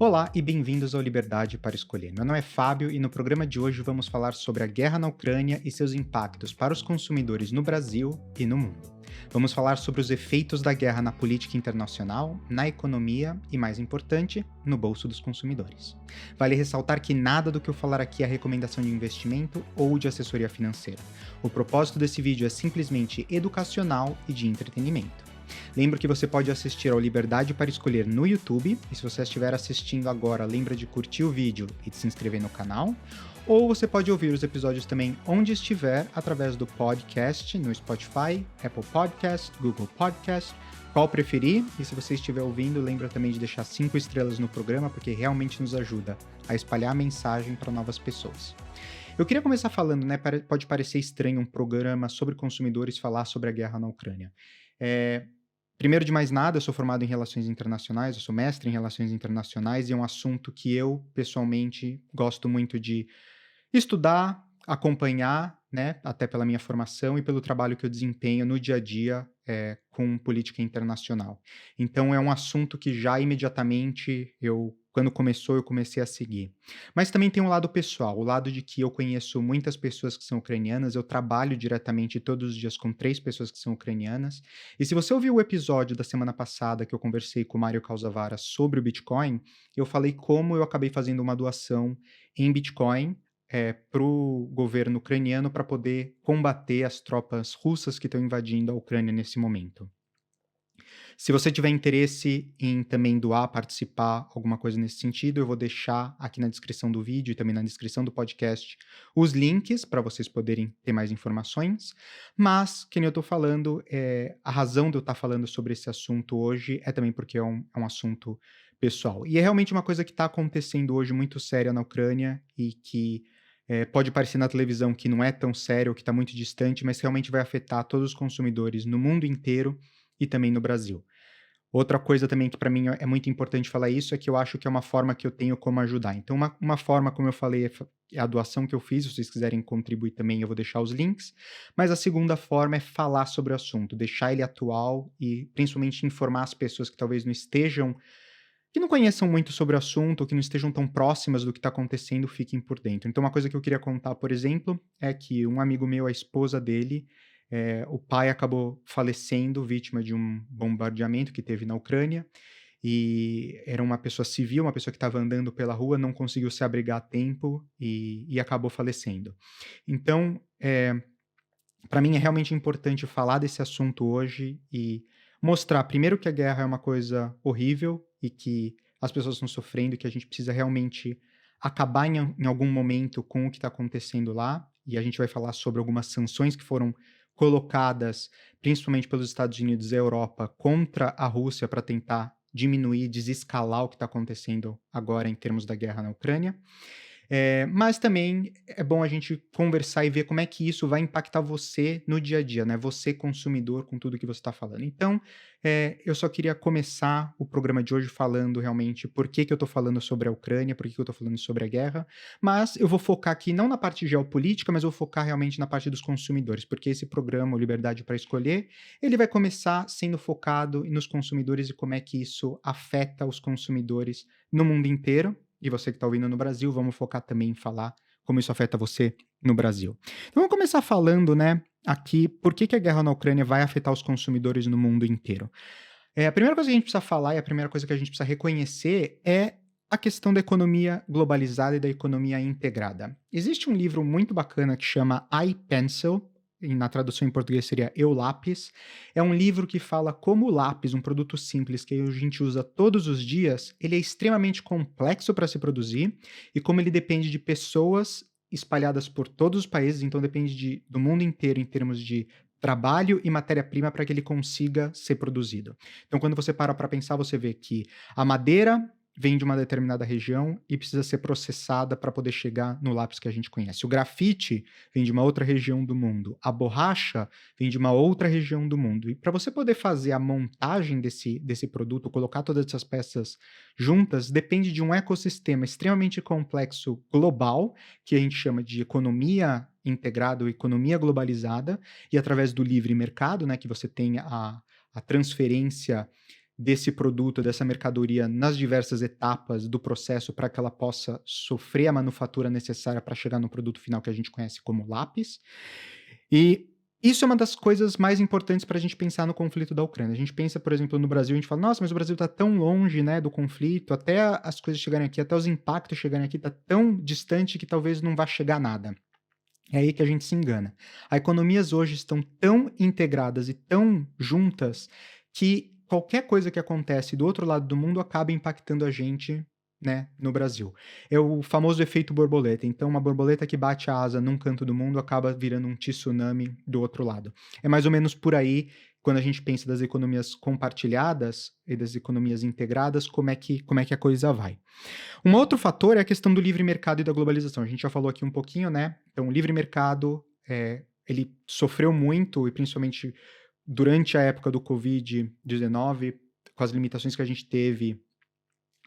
Olá e bem-vindos ao Liberdade para Escolher. Meu nome é Fábio e no programa de hoje vamos falar sobre a guerra na Ucrânia e seus impactos para os consumidores no Brasil e no mundo. Vamos falar sobre os efeitos da guerra na política internacional, na economia e, mais importante, no bolso dos consumidores. Vale ressaltar que nada do que eu falar aqui é recomendação de investimento ou de assessoria financeira. O propósito desse vídeo é simplesmente educacional e de entretenimento. Lembro que você pode assistir ao Liberdade para Escolher no YouTube, e se você estiver assistindo agora, lembra de curtir o vídeo e de se inscrever no canal, ou você pode ouvir os episódios também onde estiver, através do podcast, no Spotify, Apple Podcast, Google Podcast, qual preferir, e se você estiver ouvindo, lembra também de deixar 5 estrelas no programa, porque realmente nos ajuda a espalhar a mensagem para novas pessoas. Eu queria começar falando, né, pode parecer estranho um programa sobre consumidores falar sobre a guerra na Ucrânia. Primeiro de mais nada, eu sou formado em Relações Internacionais, eu sou mestre em Relações Internacionais e é um assunto que eu, pessoalmente, gosto muito de estudar, acompanhar, né, até pela minha formação e pelo trabalho que eu desempenho no dia a dia com política internacional. Então é um assunto que já imediatamente quando começou, eu comecei a seguir. Mas também tem um lado pessoal, o lado de que eu conheço muitas pessoas que são ucranianas, eu trabalho diretamente todos os dias com 3 pessoas que são ucranianas. E se você ouviu o episódio da semana passada que eu conversei com o Mário Calzavara sobre o Bitcoin, eu falei como eu acabei fazendo uma doação em Bitcoin para o governo ucraniano para poder combater as tropas russas que estão invadindo a Ucrânia nesse momento. Se você tiver interesse em também doar, participar, alguma coisa nesse sentido, eu vou deixar aqui na descrição do vídeo e também na descrição do podcast os links para vocês poderem ter mais informações. Mas, que nem eu estou falando, a razão de eu estar falando sobre esse assunto hoje é também porque é um assunto pessoal. E é realmente uma coisa que está acontecendo hoje muito séria na Ucrânia e que pode parecer na televisão que não é tão sério, que está muito distante, mas realmente vai afetar todos os consumidores no mundo inteiro e também no Brasil. Outra coisa também que para mim é muito importante falar isso, é que eu acho que é uma forma que eu tenho como ajudar. Então uma forma, como eu falei, é a doação que eu fiz, se vocês quiserem contribuir também, eu vou deixar os links. Mas a segunda forma é falar sobre o assunto, deixar ele atual e principalmente informar as pessoas que talvez não estejam, que não conheçam muito sobre o assunto, ou que não estejam tão próximas do que está acontecendo, fiquem por dentro. Então uma coisa que eu queria contar, por exemplo, é que um amigo meu, a esposa dele, o pai acabou falecendo vítima de um bombardeamento que teve na Ucrânia, e era uma pessoa civil, uma pessoa que estava andando pela rua, não conseguiu se abrigar a tempo e acabou falecendo. Então, para mim é realmente importante falar desse assunto hoje e mostrar, primeiro, que a guerra é uma coisa horrível e que as pessoas estão sofrendo e que a gente precisa realmente acabar em algum momento com o que está acontecendo lá. E a gente vai falar sobre algumas sanções que foram colocadas, principalmente pelos Estados Unidos e a Europa, contra a Rússia para tentar diminuir, desescalar o que está acontecendo agora em termos da guerra na Ucrânia. Mas também é bom a gente conversar e ver como é que isso vai impactar você no dia a dia, né? Você consumidor com tudo que você está falando. Então, eu só queria começar o programa de hoje falando realmente por que eu estou falando sobre a Ucrânia, por que eu estou falando sobre a guerra, mas eu vou focar aqui não na parte geopolítica, mas eu vou focar realmente na parte dos consumidores, porque esse programa, o Liberdade para Escolher, ele vai começar sendo focado nos consumidores e como é que isso afeta os consumidores no mundo inteiro. E você que está ouvindo no Brasil, vamos focar também em falar como isso afeta você no Brasil. Então vamos começar falando, né, aqui, por que a guerra na Ucrânia vai afetar os consumidores no mundo inteiro. A primeira coisa que a gente precisa falar e a primeira coisa que a gente precisa reconhecer é a questão da economia globalizada e da economia integrada. Existe um livro muito bacana que chama iPencil, e na tradução em português seria Eu Lápis. É um livro que fala como o lápis, um produto simples que a gente usa todos os dias, ele é extremamente complexo para se produzir e como ele depende de pessoas espalhadas por todos os países, então depende do mundo inteiro em termos de trabalho e matéria-prima para que ele consiga ser produzido. Então, quando você para pensar, você vê que a madeira vem de uma determinada região e precisa ser processada para poder chegar no lápis que a gente conhece. O grafite vem de uma outra região do mundo. A borracha vem de uma outra região do mundo. E para você poder fazer a montagem desse produto, colocar todas essas peças juntas, depende de um ecossistema extremamente complexo global, que a gente chama de economia integrada ou economia globalizada, e através do livre mercado, né, que você tem a transferência desse produto, dessa mercadoria nas diversas etapas do processo para que ela possa sofrer a manufatura necessária para chegar no produto final que a gente conhece como lápis. E isso é uma das coisas mais importantes para a gente pensar no conflito da Ucrânia. A gente pensa, por exemplo, no Brasil, a gente fala, nossa, mas o Brasil está tão longe, né, do conflito, até as coisas chegarem aqui, até os impactos chegarem aqui, está tão distante que talvez não vá chegar nada. É aí que a gente se engana. As economias hoje estão tão integradas e tão juntas que qualquer coisa que acontece do outro lado do mundo acaba impactando a gente, né, no Brasil. É o famoso efeito borboleta. Então, uma borboleta que bate a asa num canto do mundo acaba virando um tsunami do outro lado. É mais ou menos por aí, quando a gente pensa das economias compartilhadas e das economias integradas, como é que a coisa vai. Um outro fator é a questão do livre mercado e da globalização. A gente já falou aqui um pouquinho, né? Então, o livre mercado, ele sofreu muito, e principalmente durante a época do Covid-19, com as limitações que a gente teve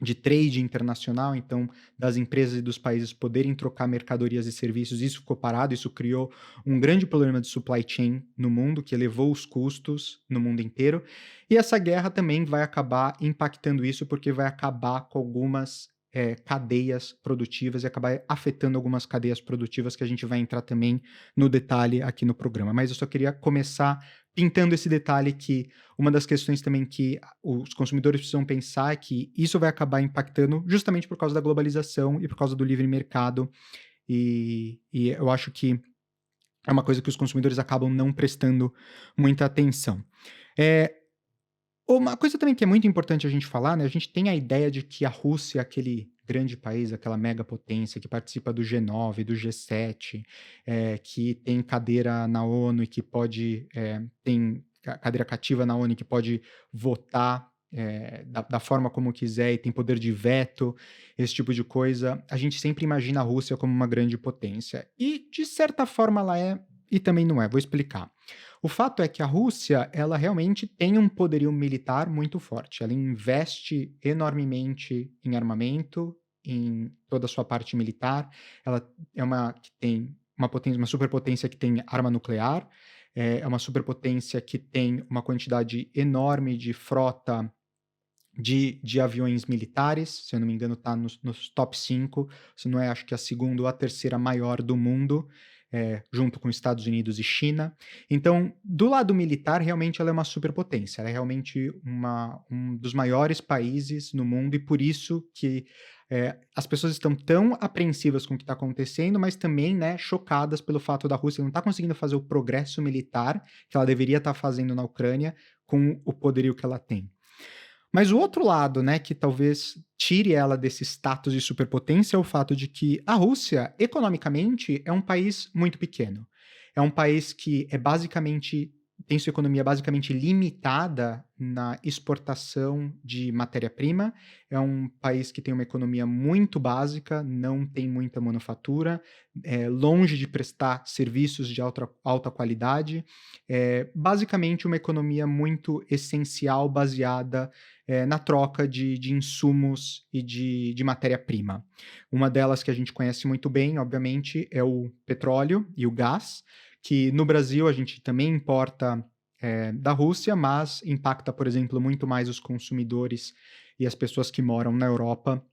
de trade internacional, então, das empresas e dos países poderem trocar mercadorias e serviços, isso ficou parado, isso criou um grande problema de supply chain no mundo, que elevou os custos no mundo inteiro, e essa guerra também vai acabar impactando isso, porque vai acabar com algumas cadeias produtivas e acabar afetando algumas cadeias produtivas que a gente vai entrar também no detalhe aqui no programa. Mas eu só queria começar pintando esse detalhe que uma das questões também que os consumidores precisam pensar é que isso vai acabar impactando justamente por causa da globalização e por causa do livre mercado, e eu acho que é uma coisa que os consumidores acabam não prestando muita atenção. Uma coisa também que é muito importante a gente falar, né, a gente tem a ideia de que a Rússia é aquele grande país, aquela mega potência que participa do G9, do G7, que tem cadeira na ONU e que pode, tem cadeira cativa na ONU e que pode votar da forma como quiser e tem poder de veto, esse tipo de coisa. A gente sempre imagina a Rússia como uma grande potência. E, de certa forma, ela é e também não é. Vou explicar. O fato é que a Rússia, ela realmente tem um poderio militar muito forte. Ela investe enormemente em armamento, em toda a sua parte militar. Ela é uma que tem uma potência, uma superpotência que tem arma nuclear. É uma superpotência que tem uma quantidade enorme de frota de aviões militares. Se eu não me engano, está nos top 5. Se não é, acho que a segunda ou a terceira maior do mundo, junto com Estados Unidos e China. Então, do lado militar, realmente ela é uma superpotência. Ela é realmente um dos maiores países no mundo, e por isso que as pessoas estão tão apreensivas com o que está acontecendo, mas também, né, chocadas pelo fato da Rússia não estar conseguindo fazer o progresso militar que ela deveria estar fazendo na Ucrânia com o poderio que ela tem. Mas o outro lado, né, que talvez tire ela desse status de superpotência é o fato de que a Rússia, economicamente, é um país muito pequeno. É um país que tem sua economia basicamente limitada na exportação de matéria-prima. É um país que tem uma economia muito básica, não tem muita manufatura, é longe de prestar serviços de alta qualidade. É basicamente uma economia muito essencial, baseada na troca de insumos e de matéria-prima. Uma delas que a gente conhece muito bem, obviamente, é o petróleo e o gás, que no Brasil a gente também importa da Rússia, mas impacta, por exemplo, muito mais os consumidores e as pessoas que moram na Europa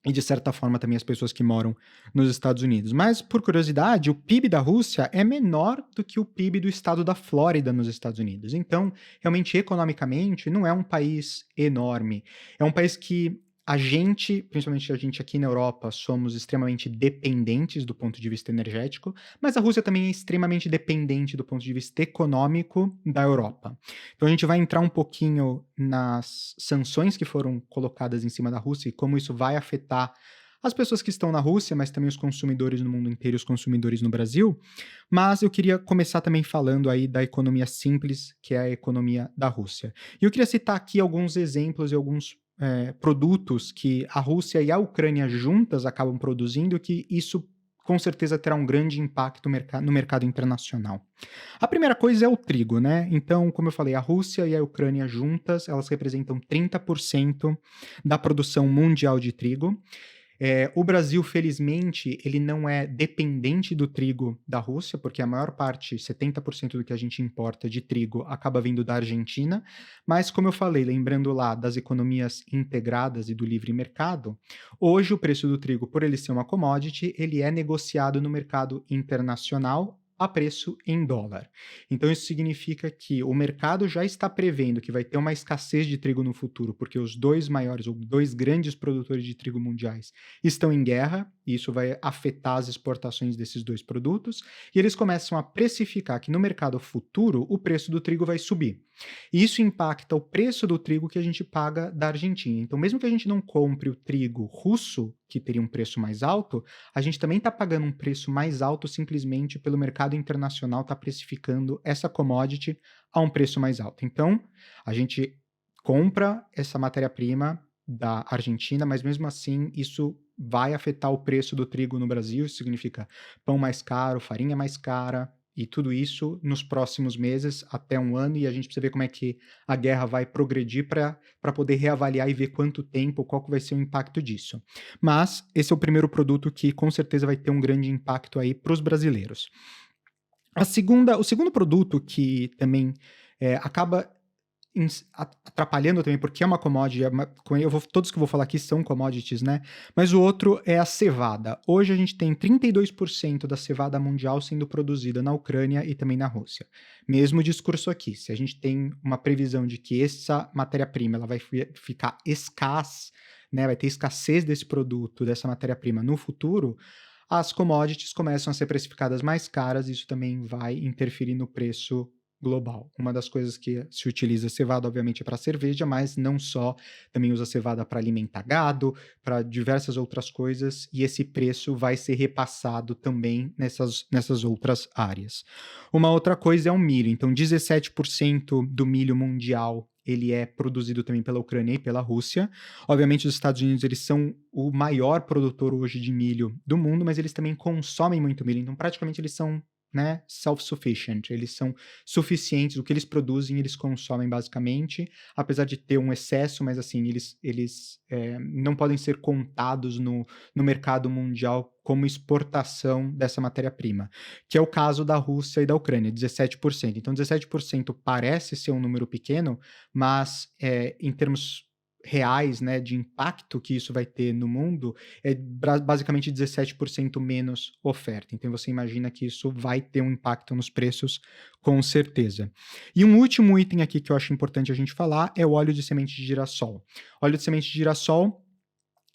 e, de certa forma, também as pessoas que moram nos Estados Unidos. Mas, por curiosidade, o PIB da Rússia é menor do que o PIB do estado da Flórida nos Estados Unidos. Então, realmente, economicamente, não é um país enorme. É um país que a gente, principalmente a gente aqui na Europa, somos extremamente dependentes do ponto de vista energético, mas a Rússia também é extremamente dependente do ponto de vista econômico da Europa. Então a gente vai entrar um pouquinho nas sanções que foram colocadas em cima da Rússia e como isso vai afetar as pessoas que estão na Rússia, mas também os consumidores no mundo inteiro, os consumidores no Brasil. Mas eu queria começar também falando aí da economia simples, que é a economia da Rússia. E eu queria citar aqui alguns exemplos e alguns produtos que a Rússia e a Ucrânia juntas acabam produzindo, que isso com certeza terá um grande impacto no mercado internacional. A primeira coisa é o trigo, né? Então, como eu falei, a Rússia e a Ucrânia juntas, elas representam 30% da produção mundial de trigo. O Brasil, felizmente, ele não é dependente do trigo da Rússia, porque a maior parte, 70% do que a gente importa de trigo acaba vindo da Argentina, mas como eu falei, lembrando lá das economias integradas e do livre mercado, hoje o preço do trigo, por ele ser uma commodity, ele é negociado no mercado internacional a preço em dólar. Então isso significa que o mercado já está prevendo que vai ter uma escassez de trigo no futuro, porque os dois maiores ou dois grandes produtores de trigo mundiais estão em guerra, e isso vai afetar as exportações desses dois produtos, e eles começam a precificar que no mercado futuro o preço do trigo vai subir. E isso impacta o preço do trigo que a gente paga da Argentina. Então, mesmo que a gente não compre o trigo russo, que teria um preço mais alto, a gente também está pagando um preço mais alto simplesmente pelo mercado internacional estar precificando essa commodity a um preço mais alto. Então, a gente compra essa matéria-prima da Argentina, mas mesmo assim isso vai afetar o preço do trigo no Brasil. Isso significa pão mais caro, farinha mais cara, e tudo isso nos próximos meses, até um ano, e a gente precisa ver como é que a guerra vai progredir para poder reavaliar e ver quanto tempo, qual que vai ser o impacto disso. Mas esse é o primeiro produto que com certeza vai ter um grande impacto aí para os brasileiros. O segundo produto que também acaba atrapalhando também, porque é uma commodity, todos que eu vou falar aqui são commodities, né? Mas o outro é a cevada. Hoje a gente tem 32% da cevada mundial sendo produzida na Ucrânia e também na Rússia. Mesmo discurso aqui, se a gente tem uma previsão de que essa matéria-prima ela vai ficar escassa, né? Vai ter escassez desse produto, dessa matéria-prima no futuro, as commodities começam a ser precificadas mais caras, e isso também vai interferir no preço global. Uma das coisas que se utiliza cevada, obviamente, é para cerveja, mas não só, também usa cevada para alimentar gado, para diversas outras coisas, e esse preço vai ser repassado também nessas outras áreas. Uma outra coisa é o milho. Então, 17% do milho mundial ele é produzido também pela Ucrânia e pela Rússia. Obviamente, os Estados Unidos eles são o maior produtor hoje de milho do mundo, mas eles também consomem muito milho. Então, praticamente, eles são, né, self-sufficient, eles são suficientes, o que eles produzem eles consomem basicamente, apesar de ter um excesso, mas assim, eles não podem ser contados no mercado mundial como exportação dessa matéria-prima, que é o caso da Rússia e da Ucrânia, 17%. Então 17% parece ser um número pequeno, mas em termos reais, né, de impacto que isso vai ter no mundo, é basicamente 17% menos oferta. Então você imagina que isso vai ter um impacto nos preços, com certeza. E um último item aqui que eu acho importante a gente falar é o óleo de semente de girassol. Óleo de semente de girassol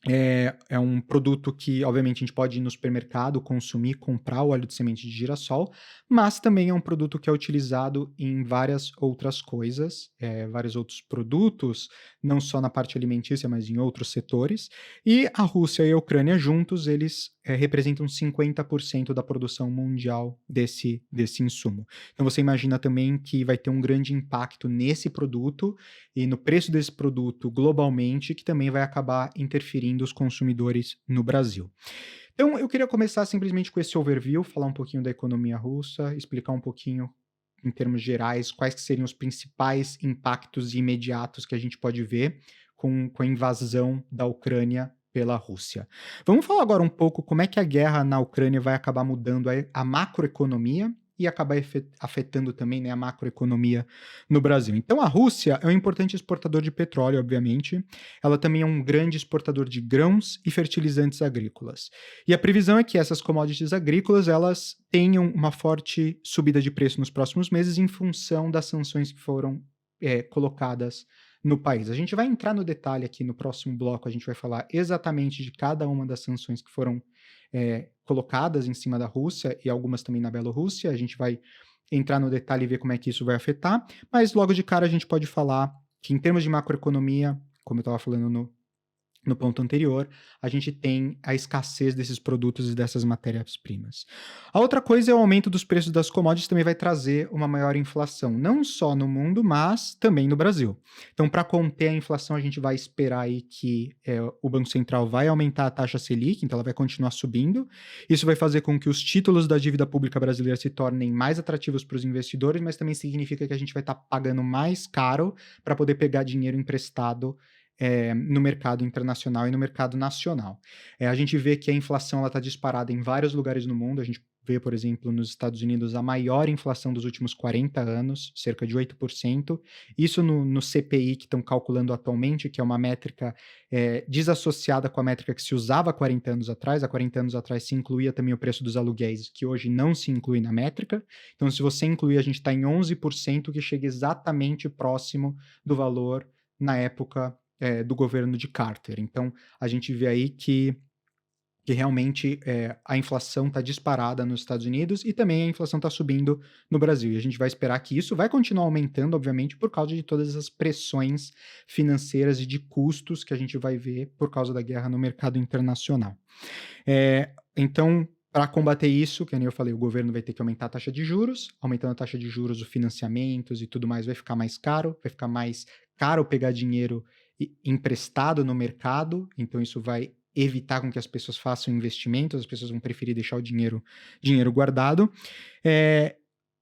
é um produto que, obviamente, a gente pode ir no supermercado, consumir, comprar o óleo de semente de girassol, mas também é um produto que é utilizado em várias outras coisas, vários outros produtos, não só na parte alimentícia, mas em outros setores. E a Rússia e a Ucrânia juntos, eles representam 50% da produção mundial desse insumo. Então você imagina também que vai ter um grande impacto nesse produto e no preço desse produto globalmente, que também vai acabar interferindo os consumidores no Brasil. Então, eu queria começar simplesmente com esse overview, falar um pouquinho da economia russa, explicar um pouquinho, em termos gerais, quais que seriam os principais impactos imediatos que a gente pode ver com a invasão da Ucrânia pela Rússia. Vamos falar agora um pouco como é que a guerra na Ucrânia vai acabar mudando a macroeconomia e acabar afetando também, né, a macroeconomia no Brasil. Então, a Rússia é um importante exportador de petróleo, obviamente. Ela também é um grande exportador de grãos e fertilizantes agrícolas. E a previsão é que essas commodities agrícolas elas tenham uma forte subida de preço nos próximos meses em função das sanções que foram colocadas no país. A gente vai entrar no detalhe aqui no próximo bloco, a gente vai falar exatamente de cada uma das sanções que foram colocadas em cima da Rússia e algumas também na Bielorrússia. A gente vai entrar no detalhe e ver como é que isso vai afetar, mas logo de cara a gente pode falar que em termos de macroeconomia, como eu estava falando no ponto anterior, a gente tem a escassez desses produtos e dessas matérias-primas. A outra coisa é o aumento dos preços das commodities, também vai trazer uma maior inflação, não só no mundo, mas também no Brasil. Então, para conter a inflação, a gente vai esperar aí que o Banco Central vai aumentar a taxa Selic, então ela vai continuar subindo. Isso vai fazer com que os títulos da dívida pública brasileira se tornem mais atrativos para os investidores, mas também significa que a gente vai estar pagando mais caro para poder pegar dinheiro emprestado no mercado internacional e no mercado nacional. A gente vê que a inflação está disparada em vários lugares no mundo. A gente vê, por exemplo, nos Estados Unidos a maior inflação dos últimos 40 anos, cerca de 8%. Isso no CPI que estão calculando atualmente, que é uma métrica desassociada com a métrica que se usava há 40 anos atrás. Há 40 anos atrás se incluía também o preço dos aluguéis, que hoje não se inclui na métrica. Então, se você incluir, a gente está em 11%, que chega exatamente próximo do valor na época do governo de Carter. Então, a gente vê aí que realmente a inflação está disparada nos Estados Unidos e também a inflação está subindo no Brasil. E a gente vai esperar que isso vai continuar aumentando, obviamente, por causa de todas essas pressões financeiras e de custos que a gente vai ver por causa da guerra no mercado internacional. Então, para combater isso, que nem eu falei, o governo vai ter que aumentar a taxa de juros. Aumentando a taxa de juros, os financiamentos e tudo mais vai ficar mais caro. Vai ficar mais caro pegar dinheiro emprestado no mercado. Então, isso vai evitar com que as pessoas façam investimentos, as pessoas vão preferir deixar o dinheiro guardado.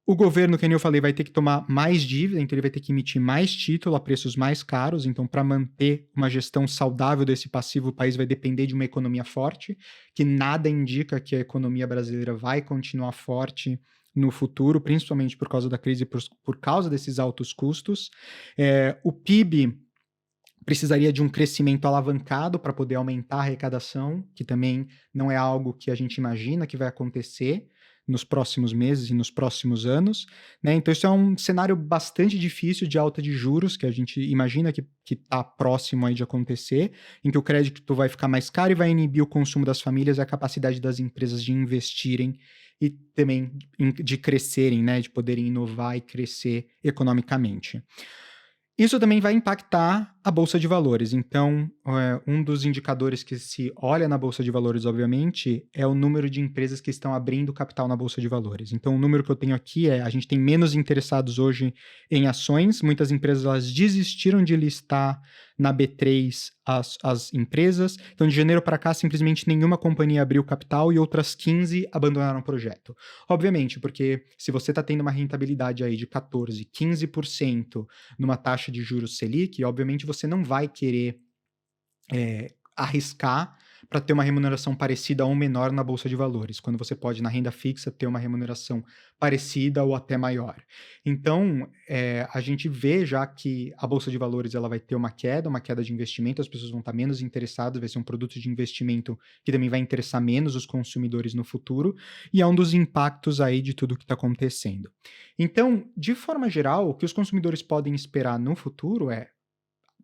O governo, que nem eu falei, vai ter que tomar mais dívida, então ele vai ter que emitir mais título a preços mais caros. Então, para manter uma gestão saudável desse passivo, o país vai depender de uma economia forte, que nada indica que a economia brasileira vai continuar forte no futuro, principalmente por causa da crise, por causa desses altos custos. O PIB precisaria de um crescimento alavancado para poder aumentar a arrecadação, que também não é algo que a gente imagina que vai acontecer nos próximos meses e nos próximos anos, né? Então isso é um cenário bastante difícil de alta de juros, que a gente imagina que está próximo aí de acontecer, em que o crédito vai ficar mais caro e vai inibir o consumo das famílias e a capacidade das empresas de investirem e também de crescerem, né? De poderem inovar e crescer economicamente. Isso também vai impactar a Bolsa de Valores. Então, um dos indicadores que se olha na Bolsa de Valores, obviamente, é o número de empresas que estão abrindo capital na Bolsa de Valores. Então, o número que eu tenho aqui a gente tem menos interessados hoje em ações. Muitas empresas elas desistiram de listar na B3 as empresas. Então, de janeiro para cá, simplesmente nenhuma companhia abriu capital e outras 15 abandonaram o projeto. Obviamente, porque se você está tendo uma rentabilidade aí de 14%, 15% numa taxa de juros Selic, obviamente você não vai querer arriscar para ter uma remuneração parecida ou menor na Bolsa de Valores, quando você pode, na renda fixa, ter uma remuneração parecida ou até maior. Então, a gente vê já que a Bolsa de Valores ela vai ter uma queda de investimento, as pessoas vão estar menos interessadas, vai ser um produto de investimento que também vai interessar menos os consumidores no futuro, e é um dos impactos aí de tudo que está acontecendo. Então, de forma geral, o que os consumidores podem esperar no futuro é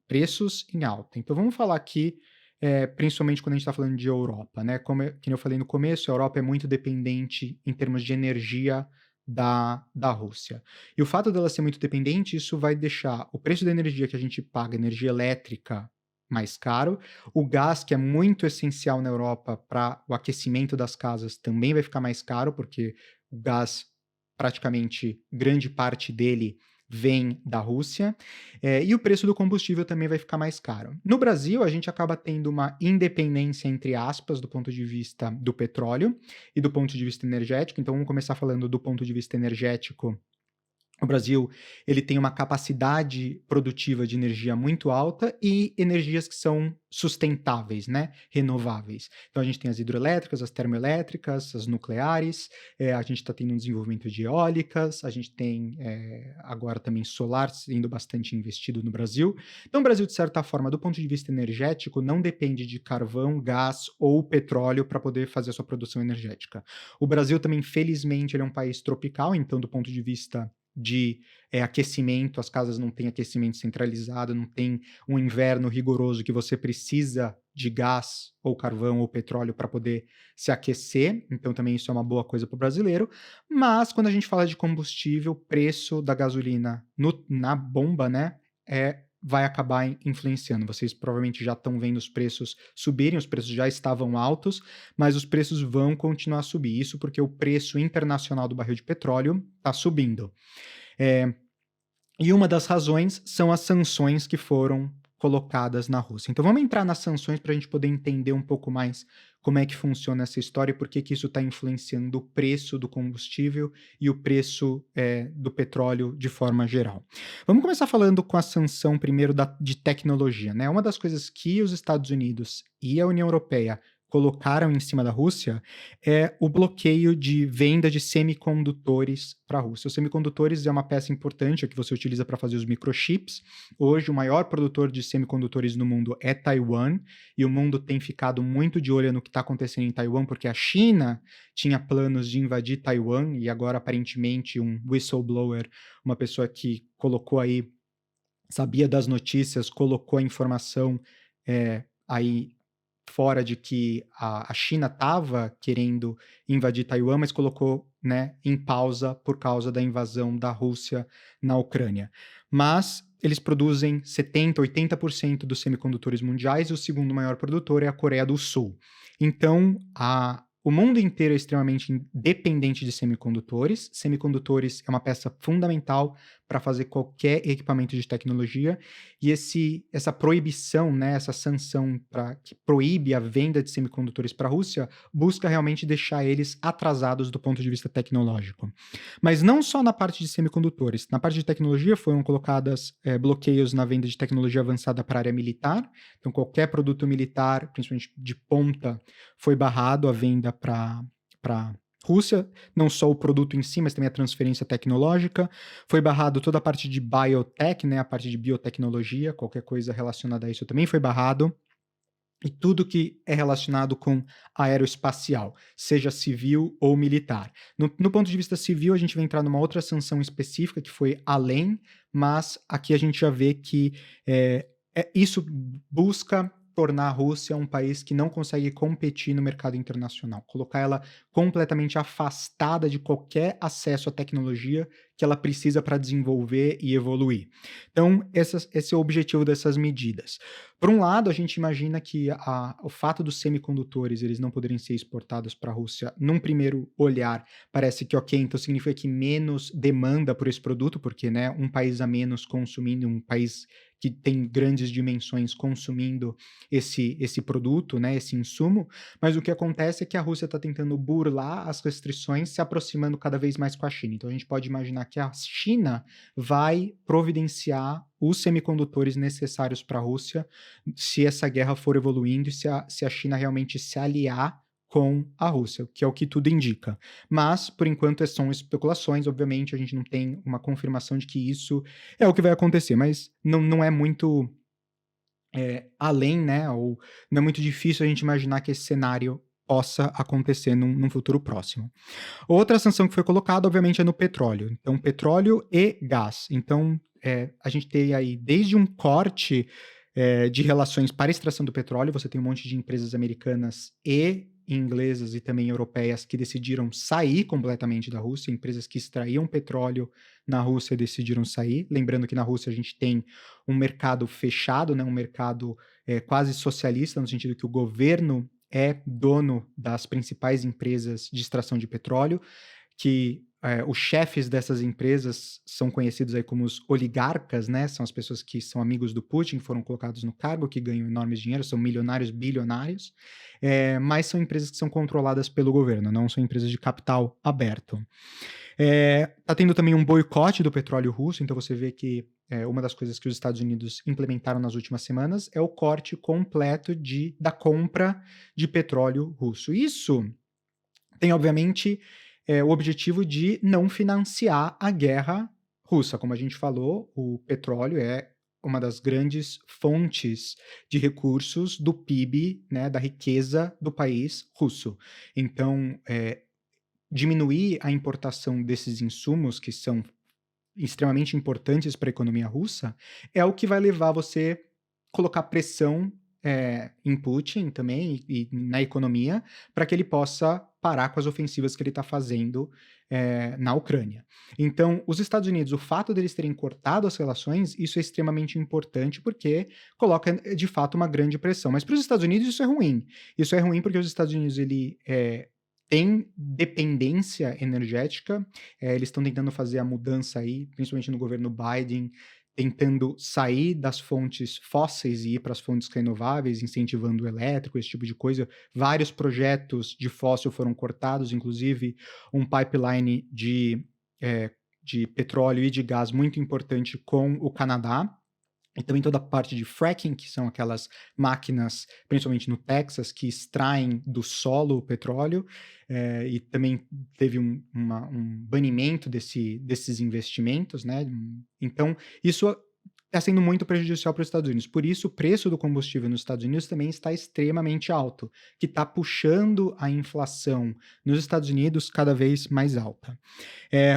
preços em alta. Então, vamos falar aqui principalmente quando a gente está falando de Europa, né? Como eu falei no começo, a Europa é muito dependente em termos de energia da Rússia. E o fato dela ser muito dependente, isso vai deixar o preço da energia que a gente paga, energia elétrica, mais caro. O gás, que é muito essencial na Europa para o aquecimento das casas, também vai ficar mais caro, porque o gás, praticamente grande parte dele vem da Rússia, e o preço do combustível também vai ficar mais caro. No Brasil, a gente acaba tendo uma independência, entre aspas, do ponto de vista do petróleo e do ponto de vista energético. Então, vamos começar falando do ponto de vista energético. O Brasil ele tem uma capacidade produtiva de energia muito alta e energias que são sustentáveis, né? Renováveis. Então a gente tem as hidroelétricas, as termoelétricas, as nucleares, a gente está tendo um desenvolvimento de eólicas, a gente tem agora também solar sendo bastante investido no Brasil. Então o Brasil, de certa forma, do ponto de vista energético, não depende de carvão, gás ou petróleo para poder fazer a sua produção energética. O Brasil também, felizmente, ele é um país tropical, então do ponto de vista de aquecimento, as casas não têm aquecimento centralizado, não tem um inverno rigoroso que você precisa de gás ou carvão ou petróleo para poder se aquecer, então também isso é uma boa coisa para o brasileiro. Mas quando a gente fala de combustível, o preço da gasolina na bomba, né, vai acabar influenciando. Vocês provavelmente já estão vendo os preços subirem, os preços já estavam altos, mas os preços vão continuar a subir. Isso porque o preço internacional do barril de petróleo está subindo. E uma das razões são as sanções que foram colocadas na Rússia. Então vamos entrar nas sanções para a gente poder entender um pouco mais como é que funciona essa história e por que que isso está influenciando o preço do combustível e o preço do petróleo de forma geral. Vamos começar falando com a sanção primeiro de tecnologia, né? Uma das coisas que os Estados Unidos e a União Europeia colocaram em cima da Rússia é o bloqueio de venda de semicondutores para a Rússia. Os semicondutores é uma peça importante que você utiliza para fazer os microchips. Hoje, o maior produtor de semicondutores no mundo é Taiwan, e o mundo tem ficado muito de olho no que está acontecendo em Taiwan, porque a China tinha planos de invadir Taiwan, e agora, aparentemente, um whistleblower, uma pessoa que colocou aí, sabia das notícias, colocou a informação aí fora de que a China estava querendo invadir Taiwan, mas colocou, né, em pausa por causa da invasão da Rússia na Ucrânia. Mas eles produzem 70%, 80% dos semicondutores mundiais, e o segundo maior produtor é a Coreia do Sul. Então, o mundo inteiro é extremamente dependente de semicondutores. Semicondutores é uma peça fundamental para fazer qualquer equipamento de tecnologia, e essa proibição, né, essa sanção que proíbe a venda de semicondutores para a Rússia, busca realmente deixar eles atrasados do ponto de vista tecnológico. Mas não só na parte de semicondutores. Na parte de tecnologia foram colocadas bloqueios na venda de tecnologia avançada para a área militar. Então, qualquer produto militar, principalmente de ponta, foi barrado a venda para Rússia, não só o produto em si, mas também a transferência tecnológica. Foi barrado toda a parte de biotech, né, a parte de biotecnologia, qualquer coisa relacionada a isso também foi barrado. E tudo que é relacionado com aeroespacial, seja civil ou militar. No ponto de vista civil, a gente vai entrar numa outra sanção específica, que foi além, mas aqui a gente já vê que isso busca tornar a Rússia um país que não consegue competir no mercado internacional, colocar ela completamente afastada de qualquer acesso à tecnologia que ela precisa para desenvolver e evoluir. Então, esse é o objetivo dessas medidas. Por um lado, a gente imagina que o fato dos semicondutores eles não poderem ser exportados para a Rússia, num primeiro olhar, parece que ok, então significa que menos demanda por esse produto, porque, né, um país a menos consumindo, um país que tem grandes dimensões consumindo esse produto, né, esse insumo, mas o que acontece é que a Rússia está tentando burlar as restrições, se aproximando cada vez mais com a China. Então a gente pode imaginar que a China vai providenciar os semicondutores necessários para a Rússia se essa guerra for evoluindo e se a China realmente se aliar com a Rússia, que é o que tudo indica. Mas, por enquanto, são especulações, obviamente, a gente não tem uma confirmação de que isso é o que vai acontecer, mas não é muito além, né, ou não é muito difícil a gente imaginar que esse cenário possa acontecer num futuro próximo. Outra sanção que foi colocada, obviamente, é no petróleo. Então, petróleo e gás. Então, a gente tem aí desde um corte de relações para a extração do petróleo, você tem um monte de empresas americanas e inglesas e também europeias que decidiram sair completamente da Rússia, empresas que extraíam petróleo na Rússia decidiram sair. Lembrando que na Rússia a gente tem um mercado fechado, né, um mercado quase socialista, no sentido que o governo é dono das principais empresas de extração de petróleo, que os chefes dessas empresas são conhecidos aí como os oligarcas, né? São as pessoas que são amigos do Putin, foram colocados no cargo, que ganham enormes dinheiros, são milionários, bilionários, mas são empresas que são controladas pelo governo, não são empresas de capital aberto. Tá tendo também um boicote do petróleo russo, então você vê que uma das coisas que os Estados Unidos implementaram nas últimas semanas é o corte completo da compra de petróleo russo. Isso tem, obviamente, o objetivo de não financiar a guerra russa. Como a gente falou, o petróleo é uma das grandes fontes de recursos do PIB, né, da riqueza do país russo. Então, diminuir a importação desses insumos, que são extremamente importantes para a economia russa, é o que vai levar você colocar pressão em Putin também e na economia para que ele possa parar com as ofensivas que ele está fazendo na Ucrânia. Então, os Estados Unidos, o fato deles terem cortado as relações, isso é extremamente importante porque coloca, de fato, uma grande pressão. Mas para os Estados Unidos isso é ruim. Isso é ruim porque os Estados Unidos, tem dependência energética, eles estão tentando fazer a mudança aí, principalmente no governo Biden, tentando sair das fontes fósseis e ir para as fontes renováveis, incentivando o elétrico, esse tipo de coisa. Vários projetos de fóssil foram cortados, inclusive um pipeline de petróleo e de gás muito importante com o Canadá. E também toda a parte de fracking, que são aquelas máquinas, principalmente no Texas, que extraem do solo o petróleo, e também teve um banimento desses investimentos, né? Então, isso está sendo muito prejudicial para os Estados Unidos. Por isso, o preço do combustível nos Estados Unidos também está extremamente alto, que está puxando a inflação nos Estados Unidos cada vez mais alta.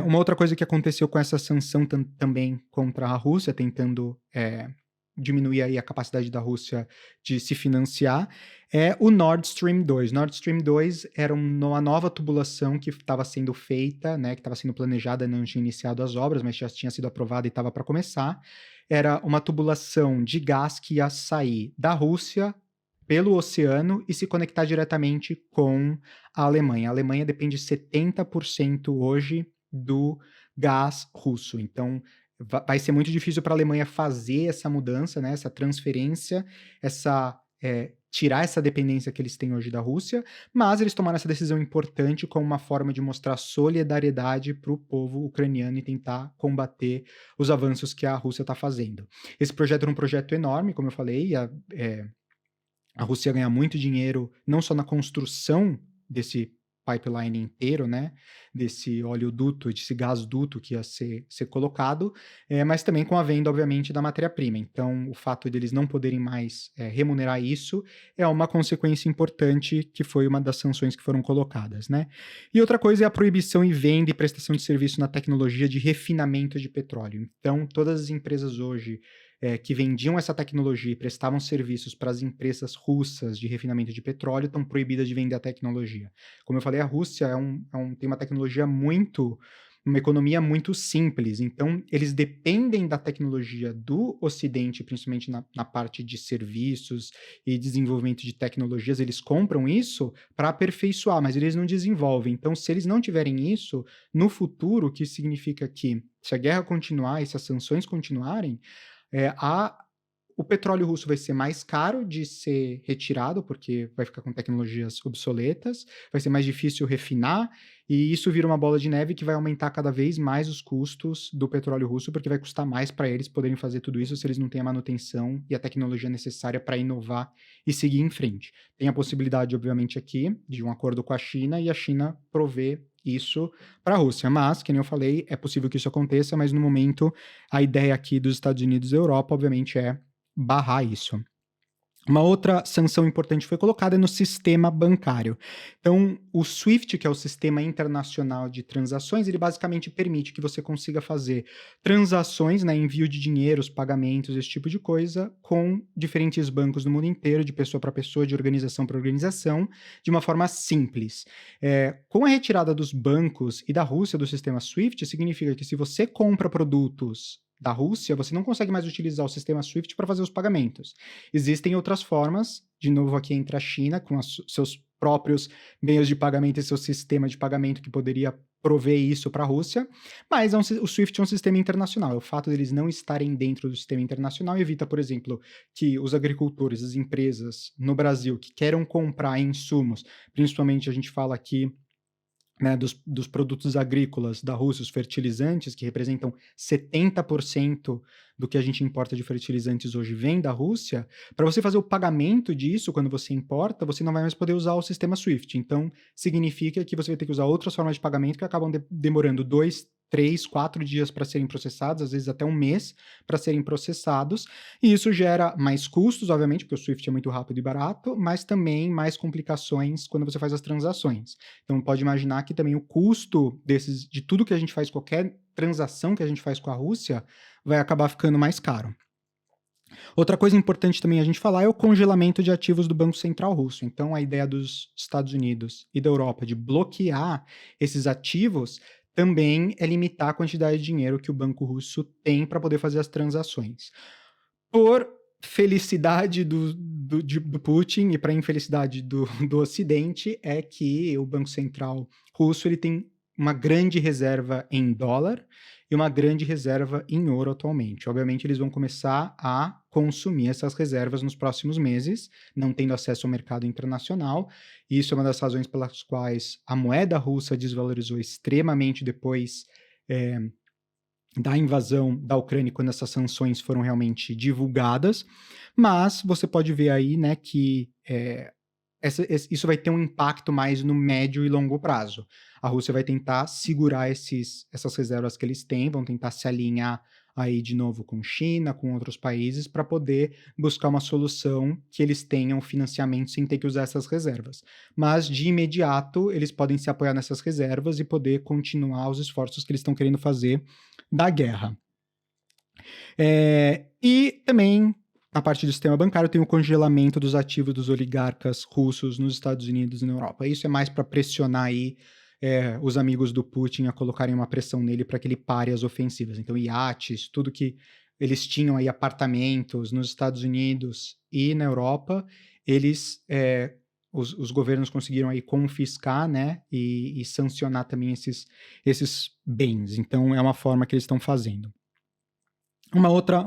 Uma outra coisa que aconteceu com essa sanção também contra a Rússia, tentando diminuir aí a capacidade da Rússia de se financiar, é o Nord Stream 2. Nord Stream 2 era uma nova tubulação que estava sendo feita, né, que estava sendo planejada, não tinha iniciado as obras, mas já tinha sido aprovada e estava para começar. Era uma tubulação de gás que ia sair da Rússia pelo oceano e se conectar diretamente com a Alemanha. A Alemanha depende 70% hoje do gás russo. Então, vai ser muito difícil para a Alemanha fazer essa mudança, né, essa transferência, tirar essa dependência que eles têm hoje da Rússia, mas eles tomaram essa decisão importante como uma forma de mostrar solidariedade para o povo ucraniano e tentar combater os avanços que a Rússia está fazendo. Esse projeto era um projeto enorme, como eu falei, a Rússia ganha muito dinheiro não só na construção desse pipeline inteiro, né, desse oleoduto, desse gasoduto que ia ser colocado, mas também com a venda, obviamente, da matéria-prima. Então, o fato deles não poderem mais remunerar isso é uma consequência importante que foi uma das sanções que foram colocadas, né. E outra coisa é a proibição e venda e prestação de serviço na tecnologia de refinamento de petróleo. Então, todas as empresas hoje que vendiam essa tecnologia e prestavam serviços para as empresas russas de refinamento de petróleo estão proibidas de vender a tecnologia. Como eu falei, a Rússia tem uma tecnologia uma economia muito simples, então eles dependem da tecnologia do Ocidente, principalmente na parte de serviços e desenvolvimento de tecnologias, eles compram isso para aperfeiçoar, mas eles não desenvolvem. Então, se eles não tiverem isso, no futuro, o que significa que se a guerra continuar e se as sanções continuarem, o petróleo russo vai ser mais caro de ser retirado, porque vai ficar com tecnologias obsoletas, vai ser mais difícil refinar, e isso vira uma bola de neve que vai aumentar cada vez mais os custos do petróleo russo, porque vai custar mais para eles poderem fazer tudo isso se eles não têm a manutenção e a tecnologia necessária para inovar e seguir em frente. Tem a possibilidade, obviamente, aqui de um acordo com a China e a China prover isso para a Rússia, mas, que nem eu falei, é possível que isso aconteça, mas no momento a ideia aqui dos Estados Unidos e Europa, obviamente, é barrar isso. Uma outra sanção importante foi colocada no sistema bancário. Então, o SWIFT, que é o Sistema Internacional de Transações, ele basicamente permite que você consiga fazer transações, né, envio de dinheiros, pagamentos, esse tipo de coisa, com diferentes bancos no mundo inteiro, de pessoa para pessoa, de organização para organização, de uma forma simples. Com a retirada dos bancos e da Rússia do sistema SWIFT, significa que se você compra produtos da Rússia, você não consegue mais utilizar o sistema SWIFT para fazer os pagamentos. Existem outras formas, de novo aqui entre a China, com seus próprios meios de pagamento e seu sistema de pagamento que poderia prover isso para a Rússia, mas o SWIFT é um sistema internacional. O fato deles não estarem dentro do sistema internacional evita, por exemplo, que os agricultores, as empresas no Brasil que queiram comprar insumos, principalmente a gente fala aqui, né, dos produtos agrícolas da Rússia, os fertilizantes, que representam 70% do que a gente importa de fertilizantes hoje vem da Rússia, para você fazer o pagamento disso, quando você importa, você não vai mais poder usar o sistema SWIFT. Então, significa que você vai ter que usar outras formas de pagamento que acabam demorando 2, 3, 4 dias para serem processados, às vezes até um mês para serem processados, e isso gera mais custos, obviamente, porque o SWIFT é muito rápido e barato, mas também mais complicações quando você faz as transações. Então, pode imaginar que também o custo de tudo que a gente faz, qualquer transação que a gente faz com a Rússia, vai acabar ficando mais caro. Outra coisa importante também a gente falar é o congelamento de ativos do Banco Central Russo. Então, a ideia dos Estados Unidos e da Europa de bloquear esses ativos também é limitar a quantidade de dinheiro que o Banco Russo tem para poder fazer as transações. Por felicidade do Putin e para infelicidade do Ocidente, é que o Banco Central Russo ele tem uma grande reserva em dólar e uma grande reserva em ouro atualmente. Obviamente, eles vão começar a consumir essas reservas nos próximos meses, não tendo acesso ao mercado internacional. E isso é uma das razões pelas quais a moeda russa desvalorizou extremamente depois da invasão da Ucrânia, quando essas sanções foram realmente divulgadas. Mas você pode ver aí, né, que isso vai ter um impacto mais no médio e longo prazo. A Rússia vai tentar segurar essas reservas que eles têm, vão tentar se alinhar aí de novo com China, com outros países, para poder buscar uma solução que eles tenham financiamento sem ter que usar essas reservas. Mas, de imediato, eles podem se apoiar nessas reservas e poder continuar os esforços que eles estão querendo fazer da guerra. E também, na parte do sistema bancário, tem o congelamento dos ativos dos oligarcas russos nos Estados Unidos e na Europa. Isso é mais para pressionar aí os amigos do Putin a colocarem uma pressão nele para que ele pare as ofensivas. Então, iates, tudo que eles tinham aí, apartamentos nos Estados Unidos e na Europa, os governos conseguiram aí confiscar, né, e sancionar também esses bens. Então, é uma forma que eles estão fazendo. Um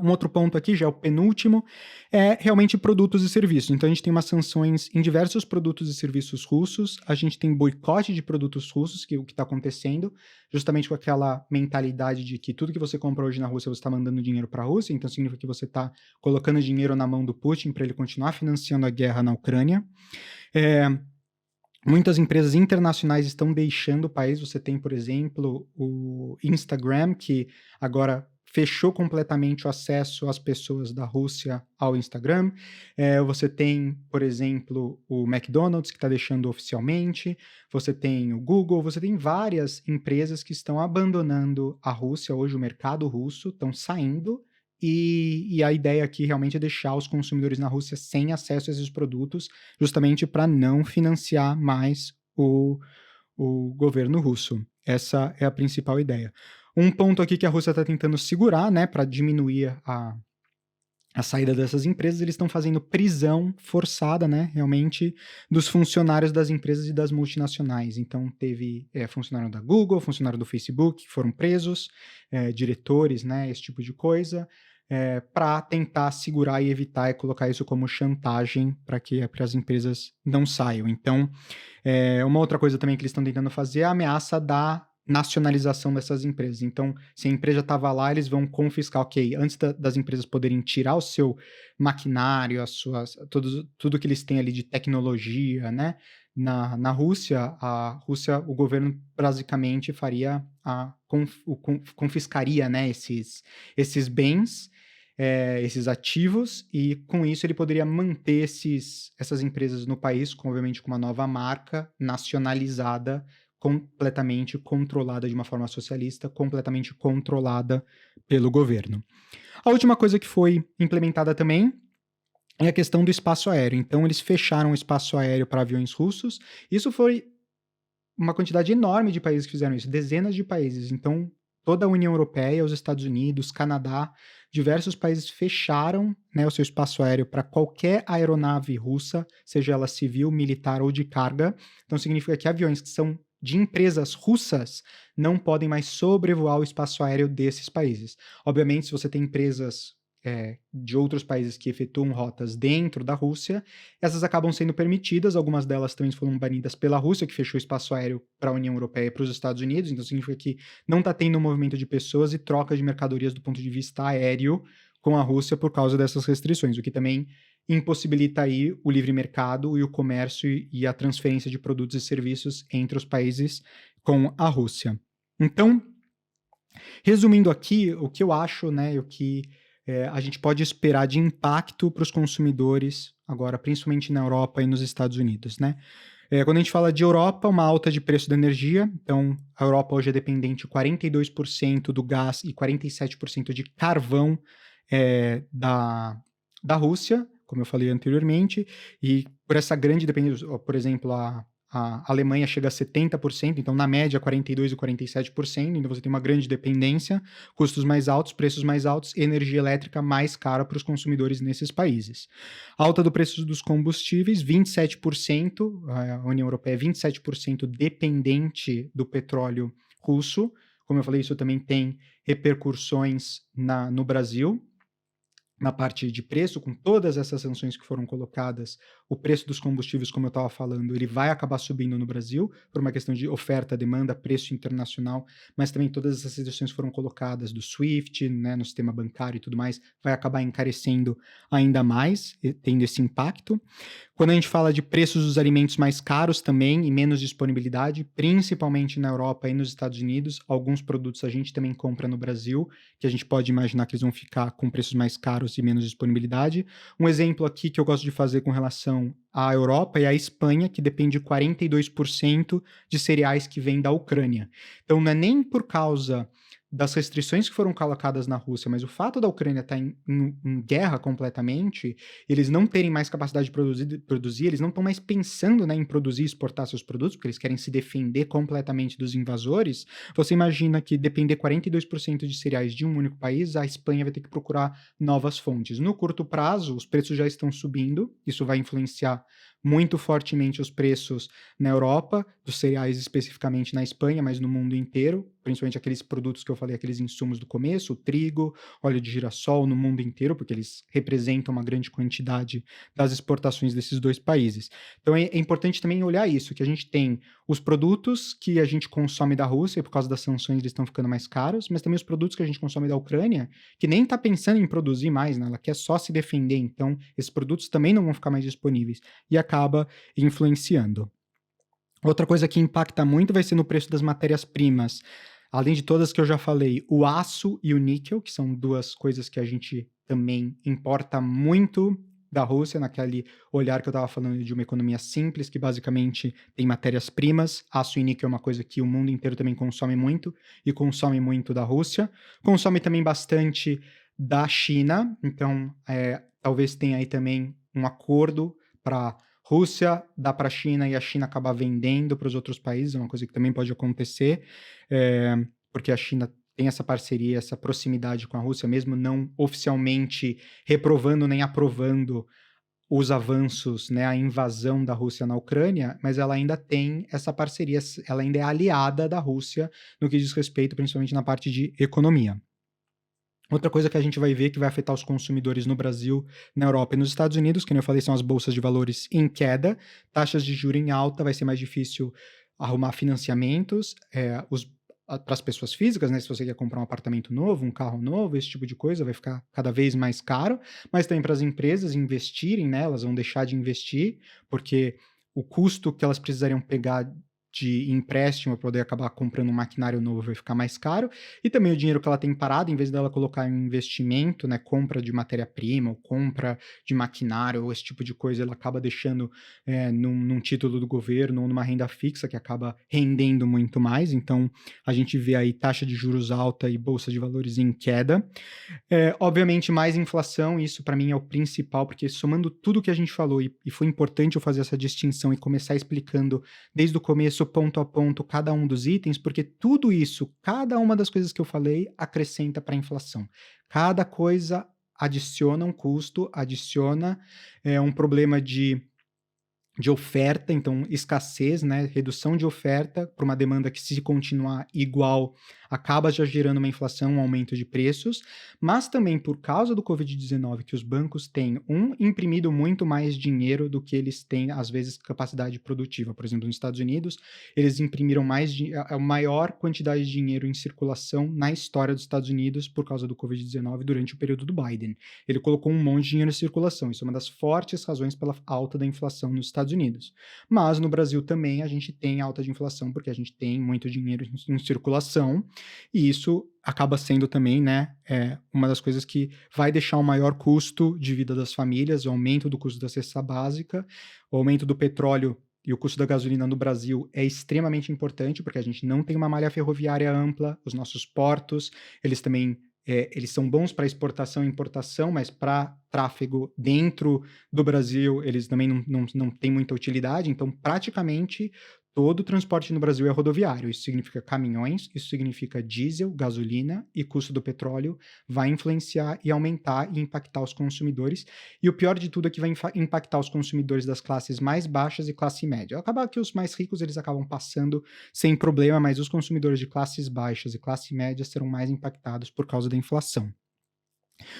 outro ponto aqui, já é o penúltimo, é realmente produtos e serviços. Então, a gente tem umas sanções em diversos produtos e serviços russos, a gente tem boicote de produtos russos, que é o que está acontecendo, justamente com aquela mentalidade de que tudo que você compra hoje na Rússia, você está mandando dinheiro para a Rússia, então significa que você está colocando dinheiro na mão do Putin para ele continuar financiando a guerra na Ucrânia. Muitas empresas internacionais estão deixando o país. Você tem, por exemplo, o Instagram, que agora fechou completamente o acesso às pessoas da Rússia ao Instagram. Você tem, por exemplo, o McDonald's, que está deixando oficialmente. Você tem o Google. Você tem várias empresas que estão abandonando a Rússia. Hoje, o mercado russo, estão saindo. E a ideia aqui realmente é deixar os consumidores na Rússia sem acesso a esses produtos, justamente para não financiar mais o governo russo. Essa é a principal ideia. Um ponto aqui que a Rússia está tentando segurar, né, para diminuir a saída dessas empresas, eles estão fazendo prisão forçada, né, realmente, dos funcionários das empresas e das multinacionais. Então, teve funcionário da Google, funcionário do Facebook, que foram presos, diretores, né, esse tipo de coisa, para tentar segurar e evitar e colocar isso como chantagem para que as empresas não saiam. Então, uma outra coisa também que eles estão tentando fazer é a ameaça da nacionalização dessas empresas. Então, se a empresa estava lá, eles vão confiscar, ok, antes das empresas poderem tirar o seu maquinário, tudo que eles têm ali de tecnologia, né? Na Rússia, o governo basicamente confiscaria, né, esses bens, esses ativos, e com isso ele poderia manter essas empresas no país, obviamente com uma nova marca nacionalizada, completamente controlada de uma forma socialista, completamente controlada pelo governo. A última coisa que foi implementada também é a questão do espaço aéreo. Então, eles fecharam o espaço aéreo para aviões russos. Isso foi uma quantidade enorme de países que fizeram isso, dezenas de países. Então, toda a União Europeia, os Estados Unidos, Canadá, diversos países fecharam, né, o seu espaço aéreo para qualquer aeronave russa, seja ela civil, militar ou de carga. Então, significa que aviões que são de empresas russas não podem mais sobrevoar o espaço aéreo desses países. Obviamente, se você tem empresas de outros países que efetuam rotas dentro da Rússia, essas acabam sendo permitidas, algumas delas também foram banidas pela Rússia, que fechou o espaço aéreo para a União Europeia e para os Estados Unidos, então significa que não está tendo um movimento de pessoas e troca de mercadorias do ponto de vista aéreo com a Rússia por causa dessas restrições, o que também impossibilita aí o livre mercado e o comércio e a transferência de produtos e serviços entre os países com a Rússia. Então, resumindo aqui, o que eu acho, né, o que a gente pode esperar de impacto para os consumidores, agora principalmente na Europa e nos Estados Unidos, né? Quando a gente fala de Europa, uma alta de preço da energia, então a Europa hoje é dependente 42% do gás e 47% de carvão da Rússia, como eu falei anteriormente, e por essa grande dependência, por exemplo, a Alemanha chega a 70%, então na média 42% e 47%, então você tem uma grande dependência, custos mais altos, preços mais altos, energia elétrica mais cara para os consumidores nesses países. Alta do preço dos combustíveis, 27%, a União Europeia é 27% dependente do petróleo russo. Como eu falei, isso também tem repercussões no Brasil, na parte de preço, com todas essas sanções que foram colocadas, o preço dos combustíveis, como eu estava falando, ele vai acabar subindo no Brasil, por uma questão de oferta, demanda, preço internacional, mas também todas essas restrições foram colocadas do SWIFT, né, no sistema bancário e tudo mais, vai acabar encarecendo ainda mais, tendo esse impacto. Quando a gente fala de preços dos alimentos mais caros também e menos disponibilidade, principalmente na Europa e nos Estados Unidos, alguns produtos a gente também compra no Brasil, que a gente pode imaginar que eles vão ficar com preços mais caros e menos disponibilidade. Um exemplo aqui que eu gosto de fazer com relação à Europa é a Espanha, que depende de 42% de cereais que vêm da Ucrânia. Então não é nem por causa das restrições que foram colocadas na Rússia, mas o fato da Ucrânia estar em guerra completamente, eles não terem mais capacidade de produzir, eles não estão mais pensando, né, em produzir e exportar seus produtos, porque eles querem se defender completamente dos invasores. Você imagina que depender 42% de cereais de um único país, a Espanha vai ter que procurar novas fontes. No curto prazo, os preços já estão subindo, isso vai influenciar muito fortemente os preços na Europa, dos cereais especificamente na Espanha, mas no mundo inteiro, principalmente aqueles produtos que eu falei, aqueles insumos do começo, o trigo, óleo de girassol no mundo inteiro, porque eles representam uma grande quantidade das exportações desses dois países. Então é importante também olhar isso, que a gente tem os produtos que a gente consome da Rússia, e por causa das sanções eles estão ficando mais caros, mas também os produtos que a gente consome da Ucrânia, que nem está pensando em produzir mais, né? Ela quer só se defender, então esses produtos também não vão ficar mais disponíveis e acaba influenciando. Outra coisa que impacta muito vai ser no preço das matérias-primas. Além de todas que eu já falei, o aço e o níquel, que são duas coisas que a gente também importa muito da Rússia, naquele olhar que eu estava falando de uma economia simples, que basicamente tem matérias-primas. Aço e níquel é uma coisa que o mundo inteiro também consome muito, e consome muito da Rússia. Consome também bastante da China, então talvez tenha aí também um acordo para Rússia dar para a China e a China acabar vendendo para os outros países, é uma coisa que também pode acontecer, porque a China tem essa parceria, essa proximidade com a Rússia, mesmo não oficialmente reprovando nem aprovando os avanços, né, a invasão da Rússia na Ucrânia, mas ela ainda tem essa parceria, ela ainda é aliada da Rússia no que diz respeito principalmente na parte de economia. Outra coisa que a gente vai ver que vai afetar os consumidores no Brasil, na Europa e nos Estados Unidos, que, como eu falei, são as bolsas de valores em queda, taxas de juros em alta, vai ser mais difícil arrumar financiamentos para as pessoas físicas, né? Se você quer comprar um apartamento novo, um carro novo, esse tipo de coisa vai ficar cada vez mais caro, mas também para as empresas investirem, né? Elas vão deixar de investir, porque o custo que elas precisariam pegar de empréstimo para poder acabar comprando um maquinário novo vai ficar mais caro, e também o dinheiro que ela tem parado, em vez dela colocar em investimento, né, compra de matéria-prima, ou compra de maquinário, ou esse tipo de coisa, ela acaba deixando num título do governo, ou numa renda fixa, que acaba rendendo muito mais. Então a gente vê aí taxa de juros alta e bolsa de valores em queda. Obviamente mais inflação, isso para mim é o principal, porque somando tudo que a gente falou, e foi importante eu fazer essa distinção e começar explicando desde o começo, ponto a ponto, cada um dos itens, porque tudo isso, cada uma das coisas que eu falei, acrescenta para a inflação. Cada coisa adiciona um custo, adiciona um problema de oferta, então escassez, né, redução de oferta para uma demanda que, se continuar igual, acaba já gerando uma inflação, um aumento de preços, mas também por causa do Covid-19, que os bancos têm, imprimido muito mais dinheiro do que eles têm, às vezes, capacidade produtiva. Por exemplo, nos Estados Unidos, eles imprimiram a maior quantidade de dinheiro em circulação na história dos Estados Unidos por causa do Covid-19 durante o período do Biden. Ele colocou um monte de dinheiro em circulação. Isso é uma das fortes razões pela alta da inflação nos Estados Unidos. Mas no Brasil também a gente tem alta de inflação porque a gente tem muito dinheiro em circulação, e isso acaba sendo também, né, uma das coisas que vai deixar um maior custo de vida das famílias, o aumento do custo da cesta básica, o aumento do petróleo e o custo da gasolina no Brasil é extremamente importante, porque a gente não tem uma malha ferroviária ampla, os nossos portos, eles também eles são bons para exportação e importação, mas para tráfego dentro do Brasil, eles também não têm muita utilidade, então praticamente todo o transporte no Brasil é rodoviário. Isso significa caminhões, isso significa diesel, gasolina e custo do petróleo vai influenciar e aumentar e impactar os consumidores. E o pior de tudo é que vai impactar os consumidores das classes mais baixas e classe média. Acaba que os mais ricos eles acabam passando sem problema, mas os consumidores de classes baixas e classe média serão mais impactados por causa da inflação.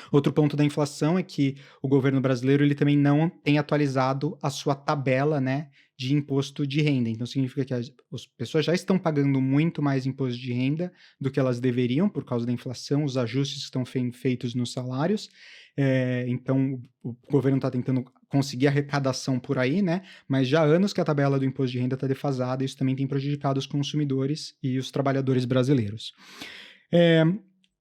Outro ponto da inflação é que o governo brasileiro ele também não tem atualizado a sua tabela, né, de imposto de renda. Então significa que as pessoas já estão pagando muito mais imposto de renda do que elas deveriam por causa da inflação, os ajustes que estão feitos nos salários. Então o governo está tentando conseguir arrecadação por aí, né? Mas já há anos que a tabela do imposto de renda está defasada, e isso também tem prejudicado os consumidores e os trabalhadores brasileiros.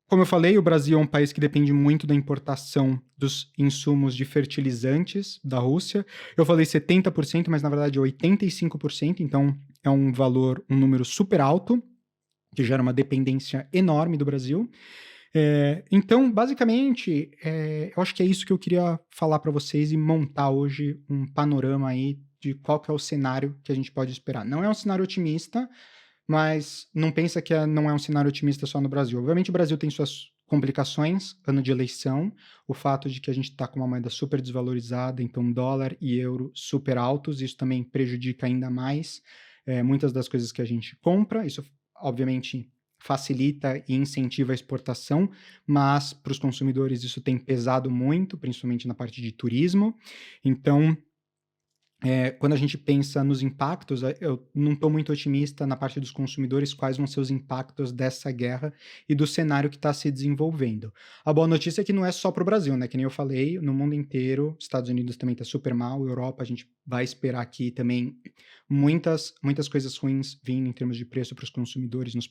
Como eu falei, o Brasil é um país que depende muito da importação dos insumos de fertilizantes da Rússia. Eu falei 70%, mas na verdade é 85%, então é um número super alto, que gera uma dependência enorme do Brasil. Então, basicamente, eu acho que é isso que eu queria falar para vocês e montar hoje um panorama aí de qual que é o cenário que a gente pode esperar. Não é um cenário otimista, mas não pensa que não é um cenário otimista só no Brasil. Obviamente o Brasil tem suas complicações, ano de eleição, o fato de que a gente está com uma moeda super desvalorizada, então dólar e euro super altos, isso também prejudica ainda mais muitas das coisas que a gente compra, isso obviamente facilita e incentiva a exportação, mas para os consumidores isso tem pesado muito, principalmente na parte de turismo. Então, quando a gente pensa nos impactos, eu não estou muito otimista na parte dos consumidores, quais vão ser os impactos dessa guerra e do cenário que está se desenvolvendo. A boa notícia é que não é só para o Brasil, né? Que nem eu falei, no mundo inteiro, Estados Unidos também está super mal, Europa, a gente vai esperar aqui também muitas coisas ruins vindo em termos de preço para os consumidores nos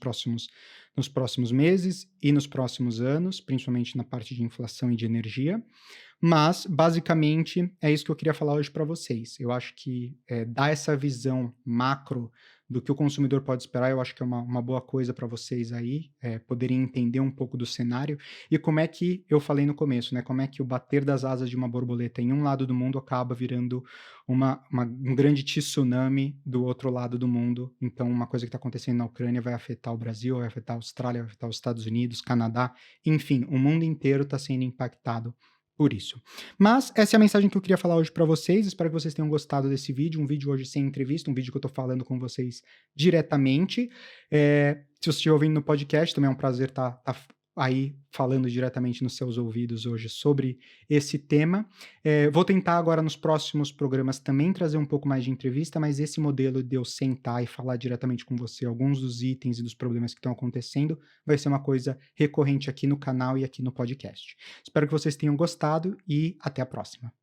próximos meses e nos próximos anos, principalmente na parte de inflação e de energia. Mas, basicamente, é isso que eu queria falar hoje para vocês. Eu acho que dar essa visão macro do que o consumidor pode esperar, eu acho que é uma boa coisa para vocês aí, poderem entender um pouco do cenário e como é que, eu falei no começo, né, como é que o bater das asas de uma borboleta em um lado do mundo acaba virando um grande tsunami do outro lado do mundo. Então, uma coisa que está acontecendo na Ucrânia vai afetar o Brasil, vai afetar a Austrália, vai afetar os Estados Unidos, Canadá, enfim, o mundo inteiro está sendo impactado por isso. Mas essa é a mensagem que eu queria falar hoje para vocês. Espero que vocês tenham gostado desse vídeo. Um vídeo hoje sem entrevista, um vídeo que eu estou falando com vocês diretamente. Se você estiver ouvindo no podcast, também é um prazer estar aí falando diretamente nos seus ouvidos hoje sobre esse tema. Vou tentar agora nos próximos programas também trazer um pouco mais de entrevista, mas esse modelo de eu sentar e falar diretamente com você alguns dos itens e dos problemas que estão acontecendo vai ser uma coisa recorrente aqui no canal e aqui no podcast. Espero que vocês tenham gostado e até a próxima.